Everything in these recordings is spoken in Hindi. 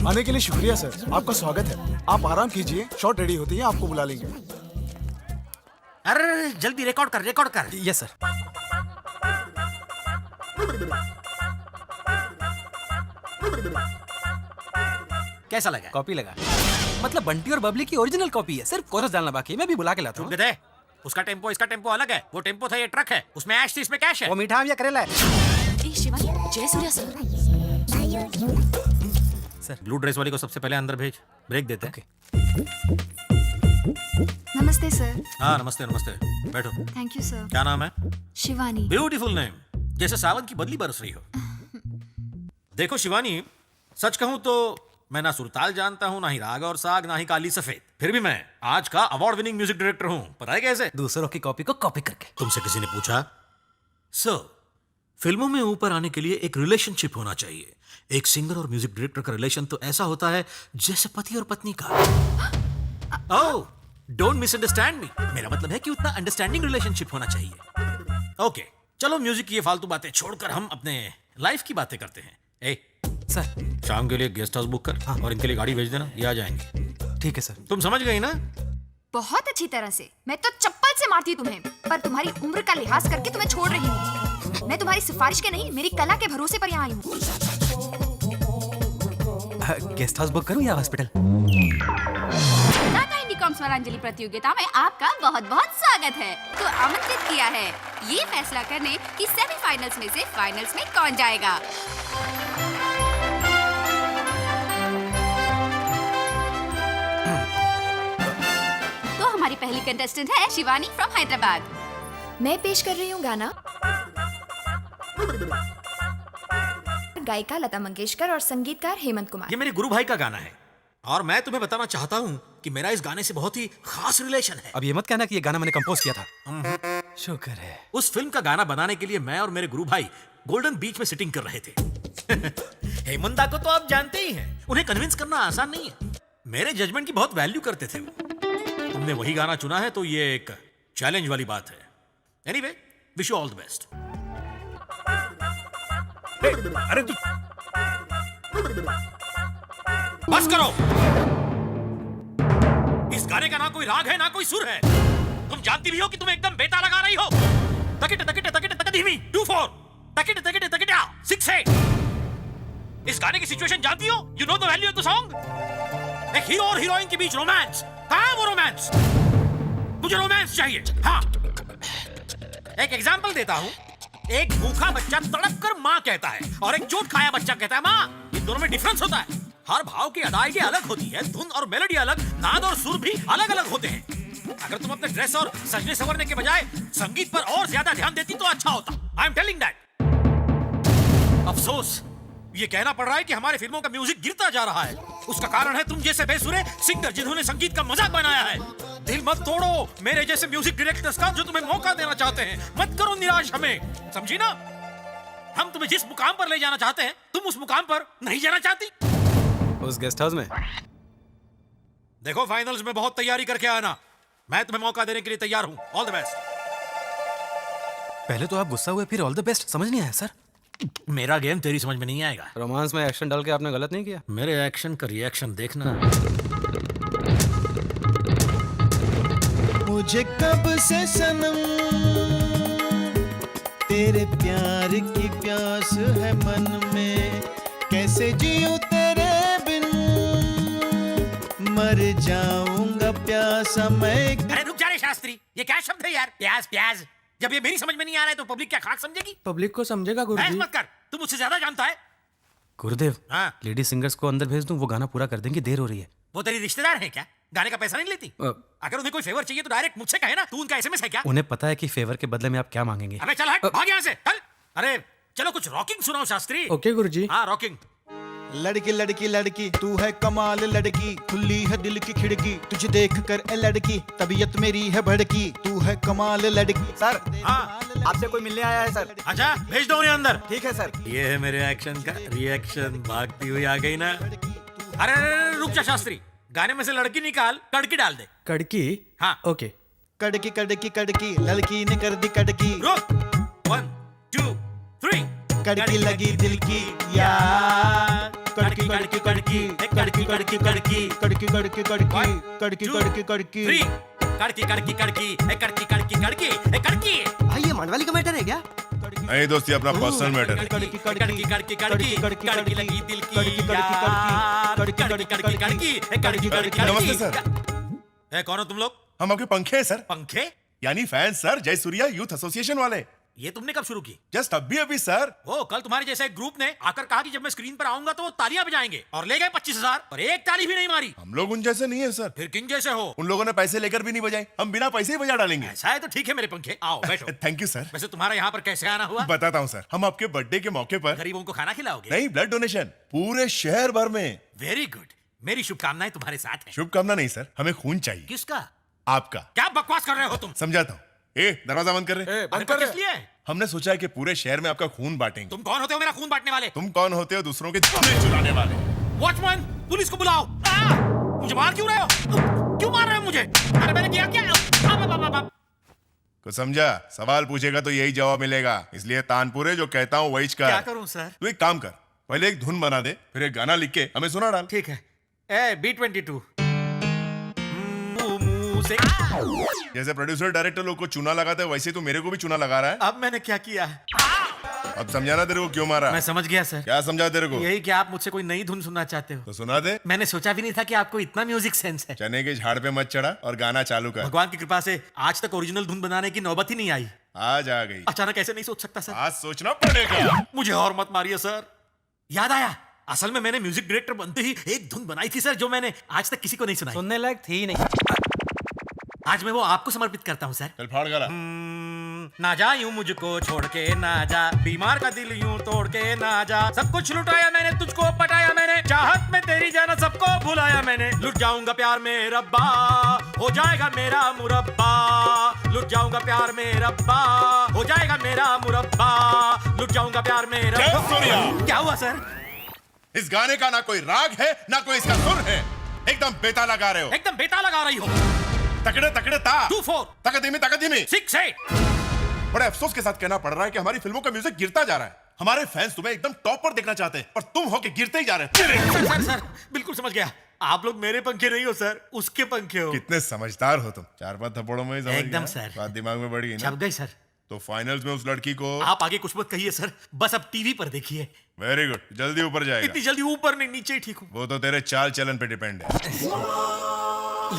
आने के लिए शुक्रिया सर, आपका स्वागत है। आप आराम कीजिए, शॉट रेडी होती है, आपको बुला लेंगे। अरे जल्दी रिकॉर्ड कर। Yes sir. कैसा लगा? कॉपी लगा, मतलब बंटी और बबली की ओरिजिनल कॉपी है, सिर्फ कोरस डालना बाकी है। मैं भी बुला के लाता हूँ। दे उसका टेम्पो इसका टेम्पो अलग है। वो टेम्पो था, ये ट्रक है। उसमें ऐश थी, इसमें कैश है। वो मीठा आम या करेला है? ए शिवानी, जय Surya sir. Sir blue dress वाली को सबसे पहले अंदर भेज, ब्रेक देते हैं। नमस्ते सर। हाँ नमस्ते बैठो। Thank you sir. क्या नाम है? शिवानी। ब्यूटीफुल नेम, जैसे सावन की बदली बरस रही हो। देखो शिवानी, सच कहूं तो मैं ना सुरताल जानता हूं, ना ही राग और साग, ना ही काली सफेद। फिर भी मैं आज का अवार्ड विनिंग म्यूजिक डायरेक्टर हूं। पता है कैसे? दूसरों की कॉपी को कॉपी करके। तुमसे किसी ने पूछा? सर, फिल्मों में ऊपर आने के लिए एक रिलेशनशिप होना चाहिए। एक सिंगर और म्यूजिक डायरेक्टर का रिलेशन तो ऐसा होता है जैसे पति और पत्नी का। ओह, डोंट मिसअंडरस्टैंड मी। मेरा मतलब है कि उतना अंडरस्टैंडिंग रिलेशनशिप होना चाहिए। ओके, चलो म्यूजिक की ये फालतू बातें छोड़कर हम अपने लाइफ की बातें करते हैं। ए सर शाम के लिए गेस्ट हाउस बुक कर। हाँ। और इनके लिए गाड़ी भेज देना, ये आ जाएंगे। ठीक है सर। तुम समझ गई ना? बहुत अच्छी तरह से। मैं तो चप्पल से मारती तुम्हें, पर तुम्हारी उम्र का लिहाज करके तुम्हें छोड़ रही हूँ। मैं तुम्हारी सिफारिश के नहीं, मेरी कला के भरोसे पर यहाँ आई हूँ। गेस्ट हाउस बुक करूँ या हॉस्पिटल? टाटा इंडिकॉम स्वरांजलि प्रतियोगिता में आपका बहुत बहुत स्वागत है। तो आमंत्रित किया है ये फैसला करने कि सेमीफाइनल्स में से फाइनल्स में कौन जाएगा। तो हमारी पहली कंटेस्टेंट है शिवानी फ्रॉम हैदराबाद। मैं पेश कर रही हूँ गाना गायिका लता मंगेशकर और संगीतकार हेमंत कुमार। ये मेरे गुरु भाई का गाना है और मैं तुम्हें बताना चाहता हूँ कि मेरा इस गाने से बहुत ही खास रिलेशन है। अब ये मत कहना कि ये गाना मैंने कंपोज किया था। शुक्र है। उस फिल्म का गाना बनाने के लिए मैं और मेरे गुरु भाई गोल्डन बीच में सिटिंग कर रहे थे। हेमंता को तो आप जानते ही हैं, उन्हें कन्विंस करना आसान नहीं है। मेरे जजमेंट की बहुत वैल्यू करते थे वो। तुमने वही गाना चुना है तो ये एक चैलेंज वाली बात है। Anyway, wish you all the best. अरे बस करो। इस गाने का ना कोई राग है ना कोई सुर है। तुम जानती भी हो कि तुम एकदम बेता लगा रही हो। तकिट तकिट तकिट तकिट धीमी 2-4 तकिट तकिट तकिट 6-8। इस गाने की सिचुएशन जानती हो? You know the value of the song. एक हीरो और हीरोइन के बीच रोमांस। कहां है वो रोमांस? मुझे रोमांस चाहिए। हाँ, एक एग्जांपल देता हूं। एक भूखा बच्चा तड़प कर माँ कहता है और एक चोट खाया बच्चा कहता है माँ। इन दोनों में डिफरेंस होता है। हर भाव की अदायगी अलग होती है, धुन और मेलोडी अलग, नाद और सुर भी अलग अलग होते हैं। अगर तुम अपने ड्रेस और सजने संवरने के बजाय संगीत पर और ज्यादा ध्यान देती तो अच्छा होता। I am telling that. अफसोस ये कहना पड़ रहा है कि हमारे फिल्मों का म्यूजिक गिरता जा रहा है। उसका कारण है तुम जैसे बेसुरे सिंगर जिन्होंने संगीत का मजाक बनाया है। दिल मत तोड़ो मेरे जैसे म्यूजिक डायरेक्टर्स का जो तुम्हें मौका देना चाहते हैं। मत करो निराश हमें, समझी ना? हम तुम्हें जिस मुकाम पर ले जाना चाहते हैं तुम उस मुकाम पर नहीं जाना चाहती। उस गेस्ट हाउस में देखो, फाइनल्स में बहुत तैयारी करके आना। मैं तुम्हें मौका देने के लिए तैयार हूं। All the best. पहले तो आप गुस्सा हुए, फिर ऑल द बेस्ट। समझ नहीं आया सर। मेरा गेम तेरी समझ में नहीं आएगा। रोमांस में एक्शन डाल के आपने गलत नहीं किया। मेरे एक्शन का रिएक्शन देखना। मुझे कब से सनम तेरे प्यार की प्यास है मन में, कैसे जीऊं तेरे बिन, मर जाऊंगा प्यासा मैं। अरे रुक जा रे शास्त्री, ये क्या शब्द है यार? प्याज प्याज। जब ये मेरी समझ में नहीं आ रहा है तो पब्लिक क्या खाक समझेगी? पब्लिक को समझेगा बहस गुरुजी। मत कर, तू मुझसे ज्यादा जानता है। गुरुदेव, हाँ, लेडी सिंगर्स को अंदर भेज दूं, वो गाना पूरा कर देंगी। देर हो रही है। वो तेरी रिश्तेदार है क्या? गाने का पैसा नहीं लेती? अगर उन्हें कोई फेवर चाहिए तो डायरेक्ट मुझसे कहे ना। तू उनका एसएमएस है क्या? उन्हें पता है कि फेवर के बदले में आप क्या मांगेंगे। अबे चल हट, भाग यहाँ से, चल। अरे चलो कुछ रॉकिंग सुनाओ शास्त्री। ओके गुरुजी। हाँ रॉकिंग। लड़की लड़की लड़की तू है कमाल लड़की, खुली है दिल की खिड़की, तुझे देख कर ए लड़की तबीयत मेरी है भड़की, तू है कमाल लड़की। सर, हाँ आपसे कोई मिलने आया है सर। अच्छा, भेज दो उन्हें अंदर। ठीक है सर। ये है मेरे एक्शन का रिएक्शन। भागती हुई आ गई ना। अरे रुक जा शास्त्री, गाने में से लड़की निकाल, कड़की डाल दे। कड़की? हाँ ओके। कड़की कड़की कड़की लड़की ने कर दी कड़की। रुक। 1 2 3 कड़की लगी दिल की यार कड़की कड़की कड़की कड़की कड़की कड़की कड़की कड़की कड़की कड़की कड़की कड़की थ्री कड़की कड़की कड़की कड़की कड़की कड़की कड़की भाई ये मनवाली का मैटर है क्या? नहीं दोस्त, ये अपना पर्सनल मैटर है। कड़की कड़की कड़की कड़की कड़की लगी दिल की कड़की कड़की कड़की कड़की कड़की कड़की नमस्ते सर। कौन हो तुम लोग? हम आपके पंखे हैं सर, पंखे? यानी फैन सर, जय सूर्या यूथ एसोसिएशन वाले। ये तुमने कब शुरू की? जस्ट अभी सर। ओ, कल तुम्हारे जैसे एक ग्रुप ने आकर कहा कि जब मैं स्क्रीन पर आऊंगा तो वो तालियां बजाएंगे और ले गए 25,000 और एक ताली भी नहीं मारी। हम लोग उन जैसे नहीं है सर। फिर किन जैसे हो? उन लोगों ने पैसे लेकर भी नहीं बजाए, हम बिना पैसे ही बजा डालेंगे। ऐसा है तो ठीक है मेरे पंखे, आओ बैठो। Thank you sir. वैसे तुम्हारा यहाँ पर कैसे आना हुआ? बताता हूँ सर, हम आपके बर्थडे के मौके पर गरीबों को खाना खिलाओगे? नहीं, ब्लड डोनेशन पूरे शहर भर में। वेरी गुड, मेरी शुभकामनाएं तुम्हारे साथ हैं। शुभकामना नहीं सर, हमें खून चाहिए। किसका? आपका। क्या बकवास कर रहे हो तुम? समझाता हूँ। दरवाजा बंद कर रहे। बंद कर किस लिए? हमने सोचा है कि पूरे शहर में आपका खून बांटेंगे। तुम कौन होते हो मेरा खून बांटने वाले? तुम कौन होते हो दूसरों के चूल्हे चुराने वाले? वॉचमैन, पुलिस को बुलाओ। मुझे मार क्यों रहे हो? क्यों मार रहे हो मुझे? अरे मैंने किया क्या? कुछ समझा? सवाल पूछेगा तो यही जवाब मिलेगा, इसलिए तानपुरे जो कहता हूँ वही कर। क्या करूं सर? तू एक काम कर, पहले एक धुन बना दे, फिर एक गाना लिख के हमें सुना डाल। ठीक है। B22 से जैसे प्रोड्यूसर डायरेक्टर लोग को चूना लगाते हैं, वैसे तू मेरे को भी चूना लगा रहा है। अब मैंने क्या किया? अब समझाना तेरे को क्यों मारा? मैं समझ गया सर। क्या समझा तेरे को? यही कि आप मुझसे कोई नई धुन सुनना चाहते हो। तो सुना दे। मैंने सोचा भी नहीं था कि आपको इतना म्यूजिक सेंस है। चने के झाड़ पे मत चढ़ा और गाना चालू कर। भगवान की कृपा से आज तक ओरिजिनल धुन बनाने की नौबत ही नहीं आई। आज आ गई। अचानक ऐसे नहीं सोच सकता सर। आज सोचना पड़ेगा। मुझे और मत मारिए सर। याद आया, असल में मैंने म्यूजिक डायरेक्टर बनते ही एक धुन बनाई थी सर, जो मैंने आज तक किसी को नहीं सुनाई। सुनने लायक थी ही नहीं। आज मैं वो आपको समर्पित करता हूँ सर। चल फाड़ गाला। ना जा यूं मुझको छोड़ के, ना जा बीमार का दिल यूं तोड़ के, ना जा। सब कुछ लुटाया मैंने, तुझको पटाया मैंने, चाहत में तेरी जाना सबको भुलाया मैंने। लुट जाऊंगा प्यार में रब्बा, हो जाएगा मेरा मुरब्बा। लुट जाऊंगा प्यार में रब्बा, हो जाएगा मेरा मुरब्बा। लुट जाऊंगा प्यार में रब्बा। क्या हुआ सर? इस गाने का ना कोई राग है ना कोई इसका सुर है, एकदम बेताल गा रहे हो। एकदम बेताल लगा रही हो। तकड़े तकड़े ता 2-4 तक धीमी 6-8। बड़े अफसोस के साथ कहना पड़ रहा है कि हमारी फिल्मों का म्यूजिक गिरता जा रहा है। हमारे फैंस तुम्हें एकदम टॉप पर देखना चाहते हैं और तुम हो के गिरते ही जा रहे हो। सर बिल्कुल समझ गया। आप लोग मेरे पंखे नहीं हो सर, उसके पंखे हो। कितने समझदार हो तुम, 4-5 थप्पड़ों में ही समझ एकदम गया। सर। बात दिमाग में बढ़ गई ना? छप गई सर। तो फाइनल्स में उस लड़की को आप आगे कुछ मत कहिए सर, बस अब टीवी पर देखिए। वेरी गुड, जल्दी ऊपर जाएगा। इतनी जल्दी ऊपर नहीं, नीचे ही ठीक हूँ। वो तो तेरे चाल चलन पे डिपेंड है।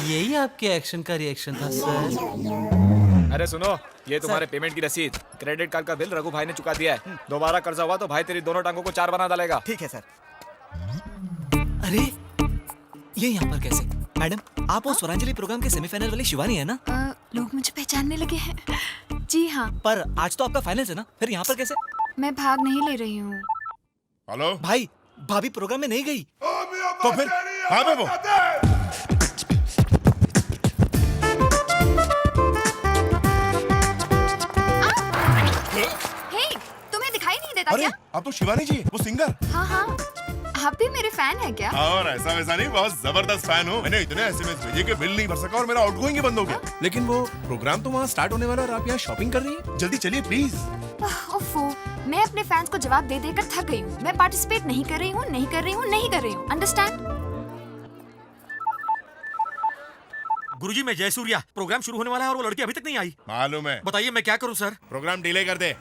यही आपके एक्शन का रिएक्शन था सर? अरे सुनो, ये तुम्हारे पेमेंट की रसीद, क्रेडिट कार्ड का बिल रघु भाई ने चुका दिया है। दोबारा कर्जा हुआ तो भाई तेरी दोनों टांगों को 4 बना डालेगा। ठीक है सर। अरे ये यहाँ पर कैसे? मैडम, आप वो स्वरांजलि प्रोग्राम के सेमीफाइनल वाली शिवानी है ना? लोग मुझे पहचानने लगे हैं। जी हाँ। पर आज तो आपका फाइनल है ना, फिर यहाँ पर कैसे? मैं भाग नहीं ले रही हूँ। हेलो भाई, भाभी प्रोग्राम में नहीं गई। तो फिर हाँ बे वो हे, तुम्हें दिखाई नहीं देता अरे क्या? आप तो शिवानी जी वो सिंगर। हाँ हाँ, आप भी मेरे फैन हैं क्या? और ऐसा वैसा नहीं, बहुत जबरदस्त फैन हूँ। मैंने इतने एसएमएस भेजे कि बिल नहीं भर सका और मेरा आउटगोइंग ही बंद हो गया। लेकिन वो प्रोग्राम तो वहाँ स्टार्ट होने वाला और आप यहाँ शॉपिंग कर रही हैं। जल्दी चलिए प्लीज। ओफो, मैं अपने फैंस को जवाब दे देकर थक गई हूँ। मैं पार्टिसिपेट नहीं कर रही हूँ, नहीं कर रही हूँ, नहीं कर रही हूँ। अंडरस्टैंड? गुरुजी, मैं जयसूर्या। प्रोग्राम शुरू होने वाला है और वो लड़की अभी तक नहीं आई। मालूम है। बताइए मैं क्या करूँ सर? प्रोग्राम डिले कर दे।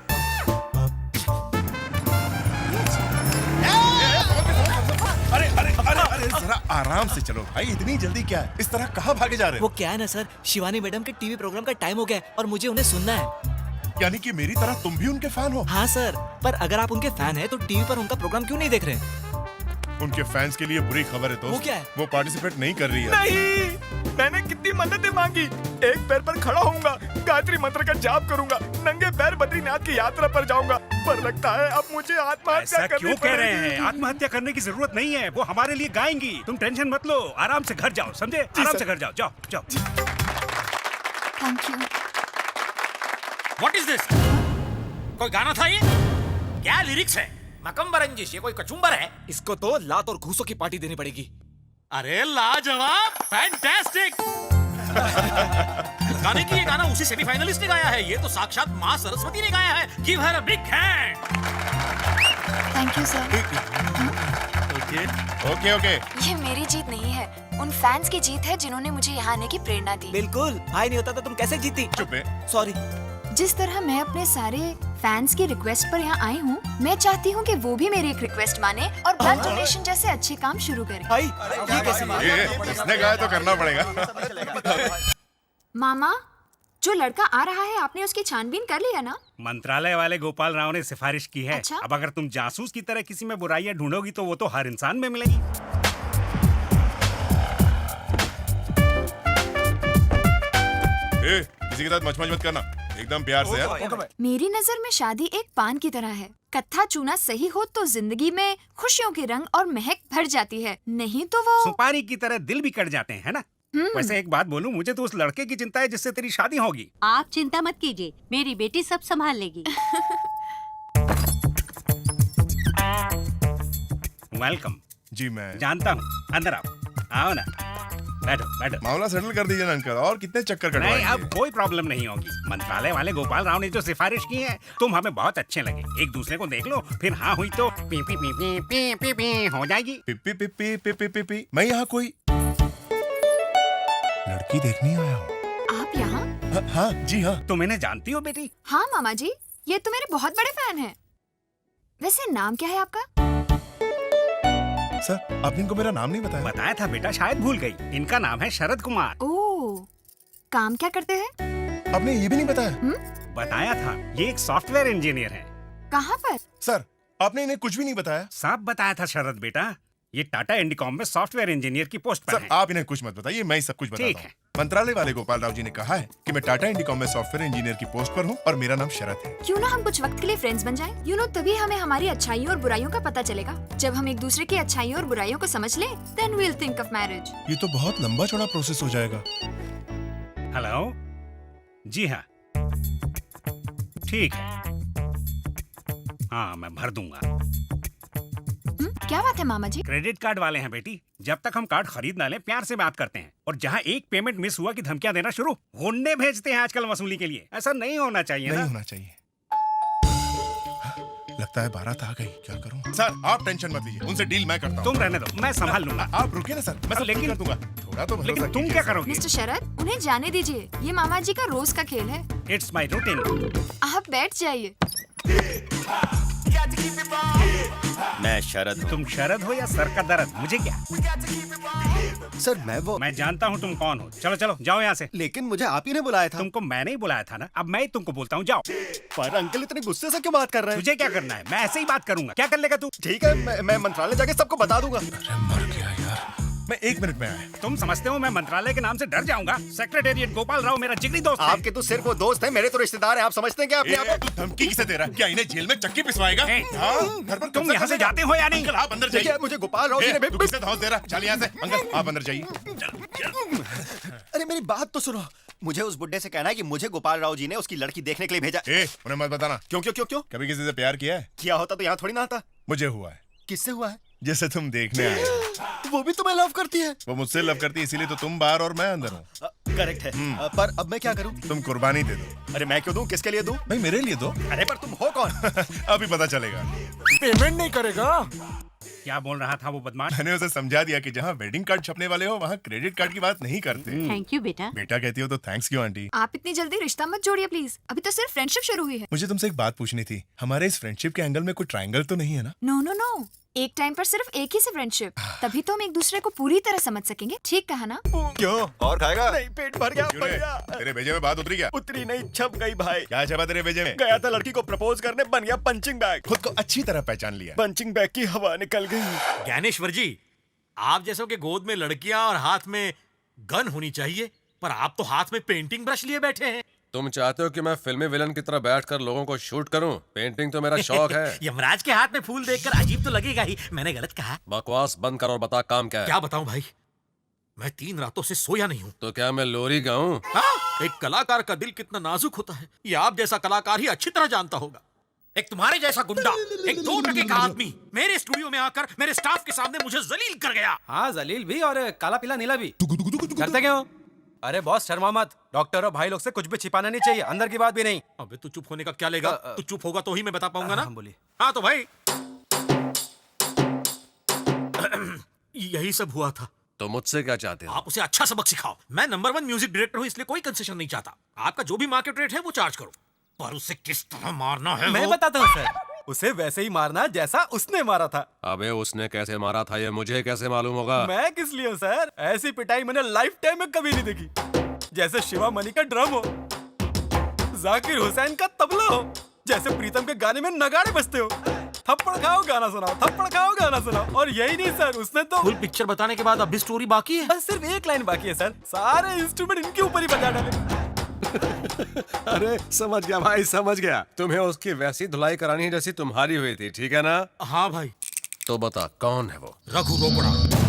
अरे अरे अरे अरे जरा आराम से चलो भाई, इतनी जल्दी क्या है? इस तरह कहाँ भागे जा रहे हो? वो क्या है ना सर, शिवानी मैडम के टीवी प्रोग्राम का टाइम हो गया है और मुझे उन्हें सुनना है। यानी कि मेरी तरह तुम भी उनके फैन हो? हाँ सर, पर अगर आप उनके फैन हैं तो टीवी पर उनका प्रोग्राम क्यों नहीं देख रहे हैं? उनके फैंस के लिए बुरी खबर है दोस्त। वो क्या है? वो पार्टिसिपेट नहीं कर रही है। नहीं, मैंने कितनी मन्नतें मांगी। एक पैर पर खड़ा होऊंगा, गायत्री मंत्र का जाप करूंगा, नंगे पैर बद्रीनाथ की यात्रा पर जाऊंगा, पर लगता है अब मुझे आत्महत्या करनी क्यों कह रहे हैं? पड़ेगी। आत्महत्या करने की जरूरत नहीं है, वो हमारे लिए गाएंगी। तुम टेंशन मत लो, आराम से घर जाओ, समझे? आराम से घर जाओ, जाओ जाओ। Thank you. What is this? कोई गाना था ये? क्या लिरिक्स है? मकम्बरंजिश, ये कोई कचुम्बर है? इसको तो लात और घूसों की पार्टी देनी पड़ेगी। अरे लाजवाब, फैंटास्टिक। गाने की ये गाना उसी सेमीफाइनलिस्ट ने गाया है। ये तो साक्षात माँ सरस्वती ने गाया है। Give her a big hand. Thank you sir. Okay okay ये मेरी जीत नहीं है, उन फैंस की जीत है जिन्होंने मुझे यहाँ आने की प्रेरणा दी। बिल्कुल, भाई नहीं होता तो तुम कैसे जीती? चुप है। सॉरी। जिस तरह मैं अपने सारे फैंस की रिक्वेस्ट पर यहाँ आई हूँ, मैं चाहती हूँ कि वो भी मेरी एक रिक्वेस्ट माने और ब्लड डोनेशन जैसे अच्छे काम शुरू करें। भाई ये कैसे बात? इसने कहा है तो करना पड़ेगा। मामा, जो लड़का आ रहा है आपने उसकी छानबीन कर लिया ना? मंत्रालय वाले गोपाल राव ने सिफारिश की है। अच्छा? अब अगर तुम जासूस की तरह किसी में बुराइयां ढूंढोगी तो वो तो हर इंसान में मिलेगी। किसी के साथ मच मत करना, एकदम प्यार से यार। मेरी नजर में शादी एक पान की तरह है। कत्था चूना सही हो तो जिंदगी में खुशियों के रंग और महक भर जाती है, नहीं तो वो सुपारी की तरह दिल भी कट जाते हैं, है ना? वैसे एक बात बोलूं, मुझे तो उस लड़के की चिंता है जिससे तेरी शादी होगी। आप चिंता मत कीजिए, मेरी बेटी सब संभाल लेगी। वेलकम। जी मैं जानता हूँ, अंदर आओ। आओ ना, बैठो बैठो। मामला सेटल कर दीजिए ना अंकल, और कितने चक्कर नहीं, अब कटवाएंगे? कोई प्रॉब्लम नहीं होगी। मंत्रालय वाले गोपाल राव ने जो सिफारिश की है, तुम हमें बहुत अच्छे लगे। एक दूसरे को देख लो, फिर हाँ हुई तो P P P P P P P हो जाएगी। पिपी पिपी पिपी पिपी। मैं यहाँ कोई लड़की देखने आया हूँ। आप यहाँ? हाँ जी हाँ। तुम इन्हें जानती हो बेटी? हाँ मामा जी, ये तो मेरे बहुत बड़े फैन हैं। वैसे नाम क्या है आपका? सर आपने इनको मेरा नाम नहीं बताया। बताया था बेटा, शायद भूल गई। इनका नाम है शरद कुमार। ओह, काम क्या करते हैं? आपने ये भी नहीं बताया। बताया था, ये एक सॉफ्टवेयर इंजीनियर है। कहाँ पर? सर आपने इन्हें कुछ भी नहीं बताया। साफ बताया था शरद बेटा, ये टाटा इंडिकॉम में सॉफ्टवेयर इंजीनियर की पोस्ट पर सर है। आप इन्हें कुछ मत बताइए, मैं ही सब कुछ ठीक बताता है। हूँ। मंत्रालय वाले गोपाल राव जी ने कहा है कि मैं टाटा इंडिकॉम में सॉफ्टवेयर इंजीनियर की पोस्ट पर हूँ और मेरा नाम शरद है। क्यों ना हम कुछ वक्त के लिए फ्रेंड्स बन जाएं? यू नो, तभी हमें हमारी अच्छाइयों और बुराइयों का पता चलेगा। जब हम एक दूसरे की अच्छाइयों और बुराइयों को समझ लें, then we'll think of marriage। ये तो बहुत लंबा चौड़ा प्रोसेस हो जाएगा। हेलो, जी हाँ, ठीक है। हाँ, मैं भर दूंगा। क्या बात है मामा जी? क्रेडिट कार्ड वाले हैं बेटी, जब तक हम कार्ड खरीद ना लें प्यार से बात करते हैं, और जहाँ एक पेमेंट मिस हुआ कि धमकियां देना शुरू, गुंडे भेजते हैं आजकल वसूली के लिए। ऐसा नहीं होना चाहिए नहीं ना? होना चाहिए। लगता है बारात आ गई, क्या करूं? सर आप टेंशन मत लीजिए, उनसे डील मैं करता हूं। तुम रहने दो, मैं संभाल लूंगा। आप रुकिए ना सर, मैं सब लेकिन- कर दूंगा। थोड़ा तो भरोसा लेकिन तुम कीजिए, क्या सर। करोगे? मिस्टर शरद, उन्हें जाने दीजिए। ये मामा जी का रोज का खेल है। It's my routine. आप बैठ जाइए। मैं शरद हूँ। तुम शरद हो या सर का दर्द, मुझे क्या? सर मैं जानता हूँ तुम कौन हो। चलो चलो जाओ यहाँ से। लेकिन मुझे आप ही ने बुलाया था। तुमको मैंने ही बुलाया था ना, अब मैं ही तुमको बोलता हूँ, जाओ। पर अंकल इतने गुस्से से क्यों बात कर रहे हैं? तुझे क्या करना है? मैं ऐसे ही बात करूंगा। क्या कर लेगा तू? ठीक है, मैं मंत्रालय जाके सबको बता दूंगा। अरे मर गया यार, मैं 1 मिनट में आया। तुम समझते हो मैं मंत्रालय के नाम से डर जाऊंगा? सेक्रेटेरिएट गोपाल राव मेरा जिगरी दोस्त है। आपके तो सिर्फ वो दोस्त हैं, मेरे तो रिश्तेदार हैं। आप समझते हैं क्या अपने आप तू धमकी किसे दे रहा है? क्या इन्हें जेल में चक्की पिसवाएगा? ए, हाँ, घर पर तुम यहाँ से जाते हो या नहीं? अंकल आप अंदर को? जाइए। मुझे गोपाल राव जी ने तू किसे धौंस दे रहा है? चल यहाँ से। अंकल आप अंदर जाइए। अरे मेरी बात तो सुनो। मुझे उस बुड्ढे से कहना है कि मुझे गोपाल राव जी ने उसकी लड़की देखने के लिए भेजा। उन्हें मत बताना। क्यों क्यों क्यों क्यों? कभी किसी से प्यार किया है? किया होता तो यहाँ थोड़ी ना आता। मुझे हुआ है। किससे हुआ है? जैसे तुम देखने आए। वो भी तुम्हें लव करती है? वो मुझसे लव करती है, इसीलिए तो तुम बाहर और मैं अंदर हूँ। करेक्ट है। पर अब मैं क्या करूँ? तुम कुर्बानी दे दो। अरे मैं क्यों दूं? किसके लिए दूं? भाई मेरे लिए दो। अरे पर तुम हो कौन? अभी पता चलेगा। पेमेंट नहीं करेगा? क्या बोल रहा था वो बदमाश? मैंने उसे समझा दिया कि जहाँ वेडिंग कार्ड छपने वाले हो वहाँ क्रेडिट कार्ड की बात नहीं करते। थैंक यू बेटा। बेटा कहती हो तो थैंक्स क्यों आंटी? आप इतनी जल्दी रिश्ता मत जोड़िए प्लीज, अभी तो सिर्फ फ्रेंडशिप शुरू हुई है। मुझे तुमसे एक बात पूछनी थी। हमारे इस फ्रेंडशिप के एंगल में कोई ट्रायंगल तो नहीं है ना? नो नो नो, एक टाइम पर सिर्फ एक ही से फ्रेंडशिप, तभी तो हम एक दूसरे को पूरी तरह समझ सकेंगे। ठीक कहा ना? क्यों? और खाएगा? नहीं, पेट भर गया, क्यों भर रे? गया। तेरे भेजे में बात उतरी क्या? उतरी नहीं, छप गई भाई। क्या छपा तेरे भेजे में? गया था लड़की को प्रपोज करने, बन गया पंचिंग बैग। खुद को अच्छी तरह पहचान लिया। पंचिंग बैग की हवा निकल गई। ज्ञानेश्वर जी, आप जैसों के गोद में लड़कियां और हाथ में गन होनी चाहिए, पर आप तो हाथ में पेंटिंग ब्रश लिए बैठे हैं। तुम चाहते हो कि मैं फिल्मी विलन की तरह बैठकर लोगों को शूट करूं? पेंटिंग तो मेरा शौक है। यमराज के हाथ में फूल देखकर अजीब तो लगेगा ही। मैंने गलत कहा? बकवास बंद कर और बता काम क्या है। क्या बताऊं भाई, मैं 3 रातों से सोया नहीं हूँ। तो क्या मैं लोरी गाऊं? हाँ, एक कलाकार का दिल कितना नाजुक होता है ये आप जैसा कलाकार ही अच्छी तरह जानता होगा। एक तुम्हारे जैसा गुंडा, एक 2 टके का आदमी मेरे स्टूडियो में आकर मेरे स्टाफ के सामने मुझे जलील कर गया। हाँ, जलील भी और काला पीला नीला भी। करते क्यों? अरे बॉस शर्मा मत, डॉक्टर और भाई लोग से कुछ भी छिपाना नहीं चाहिए, अंदर की बात भी नहीं। अबे तू चुप होने का क्या लेगा? तू चुप होगा तो ही मैं बता पाऊंगा ना। बोलिए। हाँ तो भाई यही सब हुआ था। तो मुझसे क्या चाहते हो? आप उसे अच्छा सबक सिखाओ। मैं नंबर 1 म्यूजिक डायरेक्टर हूँ, इसलिए कोई कंसेशन नहीं चाहता। आपका जो भी मार्केट रेट है वो चार्ज करो, पर उसे किस तरह मारना है मैं बताता हूँ सर, उसे वैसे ही मारना जैसा उसने मारा था। अबे उसने कैसे मारा था ये मुझे कैसे मालूम होगा? मैं किस लिए हूँ सर? ऐसी पिटाई मैंने लाइफ टाइम में कभी नहीं देखी। जैसे शिवा मनी का ड्रम हो, जाकिर हुसैन का तबला हो, जैसे प्रीतम के गाने में नगाड़े बजते हो। थप्पड़ खाओ गाना सुनाओ, थप्पड़ खाओ गाना सुनाओ। और यही नहीं सर, उसने तो फुल पिक्चर बताने के बाद अब भी स्टोरी बाकी है। बस सिर्फ एक लाइन बाकी है सर, सारे इंस्ट्रूमेंट इनके ऊपर ही बजा डाले। अरे समझ गया भाई, समझ गया। तुम्हें उसकी वैसी धुलाई करानी है जैसी तुम्हारी हुई थी, ठीक है ना? हाँ भाई। तो बता कौन है वो? रघु रोकड़ा।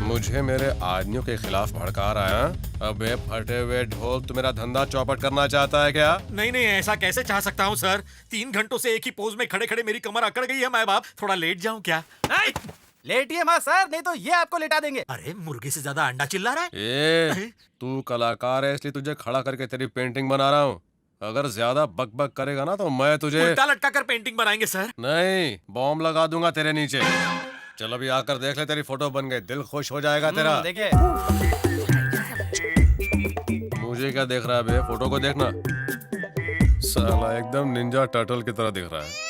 मुझे मेरे आदमियों के खिलाफ भड़का रहा है? अबे फटे हुए ढोल, तू मेरा धंधा चौपट करना चाहता है क्या? नहीं नहीं, ऐसा कैसे चाह सकता हूँ सर। 3 घंटों से एक ही पोज में खड़े खड़े मेरी कमर अकड़ गई है। माँ बाप, थोड़ा लेट जाऊं क्या? लेटिए माँ सर, नहीं तो ये आपको लेटा देंगे। अरे मुर्गे से ज्यादा अंडा चिल्ला रहा है। ए, तू कलाकार है इसलिए तुझे खड़ा करके तेरी पेंटिंग बना रहा हूँ। अगर ज्यादा बक बक करेगा ना तो मैं तुझे उल्टा लटका कर पेंटिंग बनाएंगे सर। नहीं, बॉम्ब लगा दूंगा तेरे नीचे। चल अभी आकर देख ले, तेरी फोटो बन गई, दिल खुश हो जाएगा तेरा। देखिए। मुझे क्या देख रहा है बे? फोटो को देखना। साला एकदम निंजा टर्टल की तरह दिख रहा है।